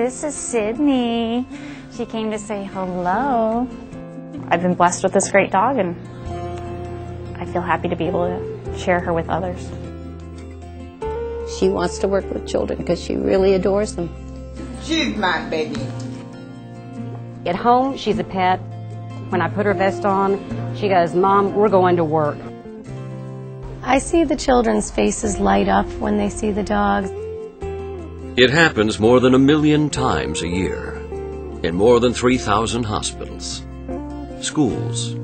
this is Sydney. She came to say hello. I've been blessed with this great dog, and I feel happy to be able to share her with others. She wants to work with children because she really adores them. She's my baby. At home, she's a pet. When I put her vest on, she goes, "Mom, we're going to work." I see the children's faces light up when they see the dogs. It happens more than 1 million times a year in more than 3,000 hospitals, schools,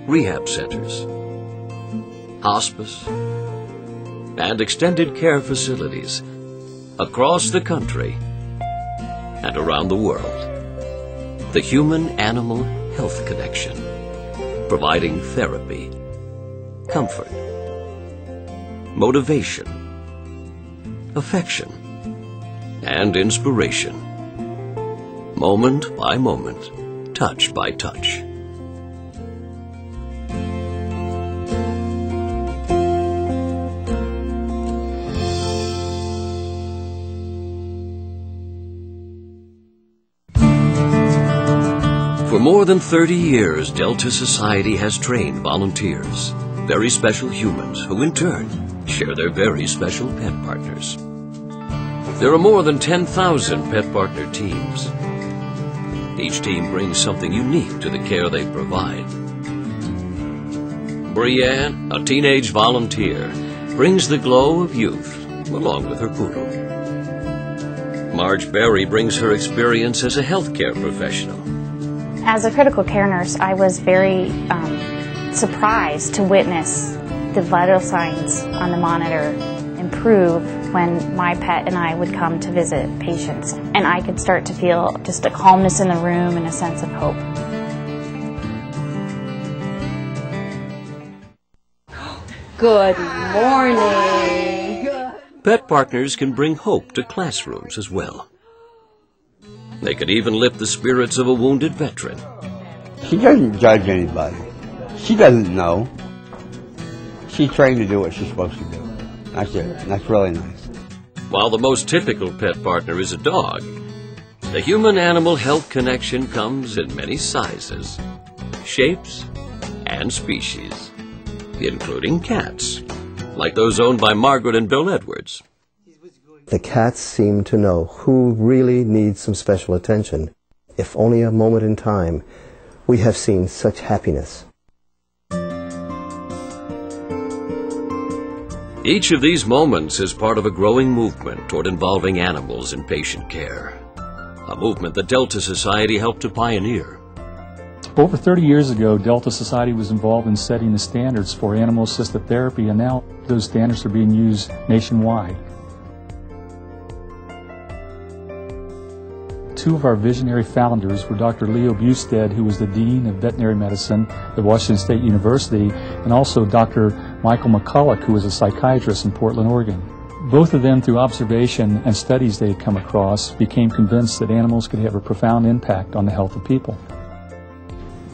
rehab centers, hospice, and extended care facilities across the country and around the world. The human-animal health connection, providing therapy, comfort, motivation, affection, and inspiration. Moment by moment, touch by touch. For more than 30 years, Delta Society has trained volunteers, very special humans who in turn share their very special pet partners. There are more than 10,000 pet partner teams. Each team brings something unique to the care they provide. Brienne, a teenage volunteer, brings the glow of youth along with her poodle. Marge Berry brings her experience as a healthcare professional. As a critical care nurse, I was very surprised to witness the vital signs on the monitor improve when my pet and I would come to visit patients. And I could start to feel just a calmness in the room and a sense of hope. Good morning. Pet partners can bring hope to classrooms as well. They could even lift the spirits of a wounded veteran. She doesn't judge anybody. She doesn't know. She's trained to do what she's supposed to do. That's it. That's really nice. While the most typical pet partner is a dog, the human-animal health connection comes in many sizes, shapes, and species, including cats, like those owned by Margaret and Bill Edwards. The cats seem to know who really needs some special attention. If only a moment in time, we have seen such happiness. Each of these moments is part of a growing movement toward involving animals in patient care, a movement that Delta Society helped to pioneer. Over 30 years ago, Delta Society was involved in setting the standards for animal-assisted therapy, and now those standards are being used nationwide. Two of our visionary founders were Dr. Leo Bustad, who was the Dean of Veterinary Medicine at Washington State University, and also Dr. Michael McCulloch, who was a psychiatrist in Portland, Oregon. Both of them, through observation and studies they had come across, became convinced that animals could have a profound impact on the health of people.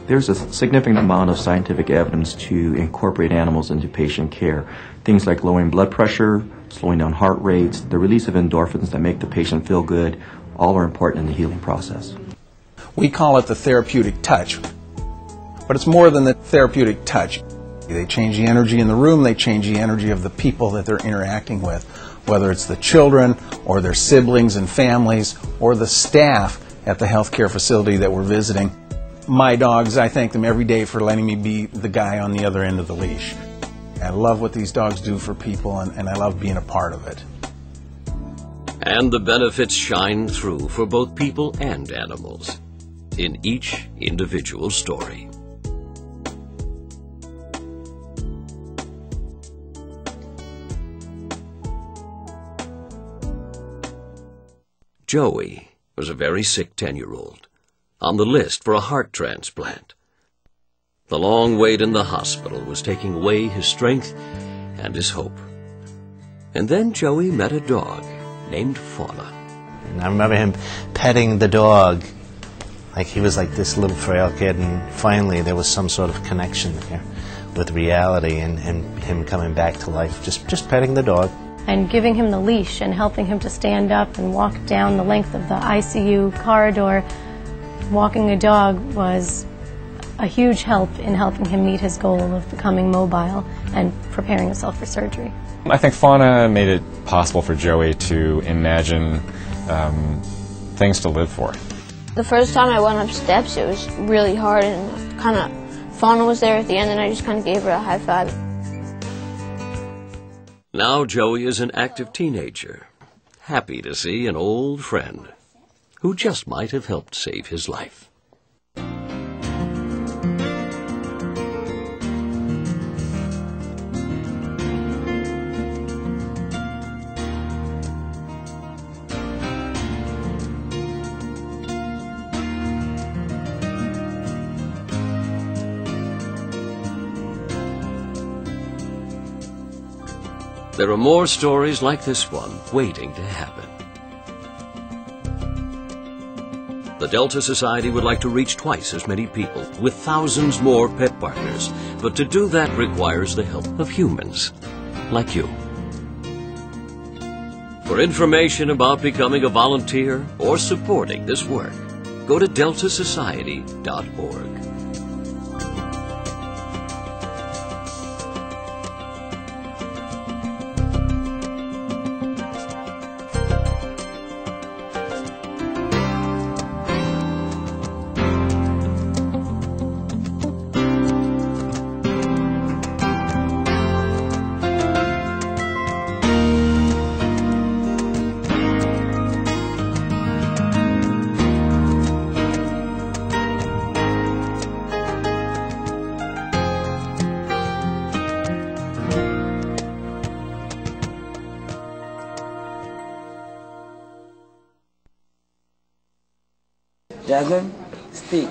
There's a significant amount of scientific evidence to incorporate animals into patient care. Things like lowering blood pressure, slowing down heart rates, the release of endorphins that make the patient feel good, all are important in the healing process. We call it the therapeutic touch, but it's more than the therapeutic touch. They change the energy in the room, they change the energy of the people that they're interacting with, whether it's the children or their siblings and families or the staff at the healthcare facility that we're visiting. My dogs, I thank them every day for letting me be the guy on the other end of the leash. I love what these dogs do for people, and I love being a part of it. And the benefits shine through for both people and animals in each individual story. Joey was a very sick 10-year-old on the list for a heart transplant. The long wait in the hospital was taking away his strength and his hope. And then Joey met a dog named Fauna. And I remember him petting the dog like he was like this little frail kid, and finally there was some sort of connection there with reality and him coming back to life, just petting the dog. And giving him the leash and helping him to stand up and walk down the length of the ICU corridor, walking a dog was a huge help in helping him meet his goal of becoming mobile and preparing himself for surgery. I think fauna made it possible for Joey to imagine things to live for. The first time I went up steps, it was really hard, and kind of Fauna was there at the end, and I just kind of gave her a high five. Now Joey is an active teenager, happy to see an old friend who just might have helped save his life. There are more stories like this one waiting to happen. The Delta Society would like to reach twice as many people with thousands more pet partners, but to do that requires the help of humans like you. For information about becoming a volunteer or supporting this work, go to deltasociety.org. Jasmine, speak.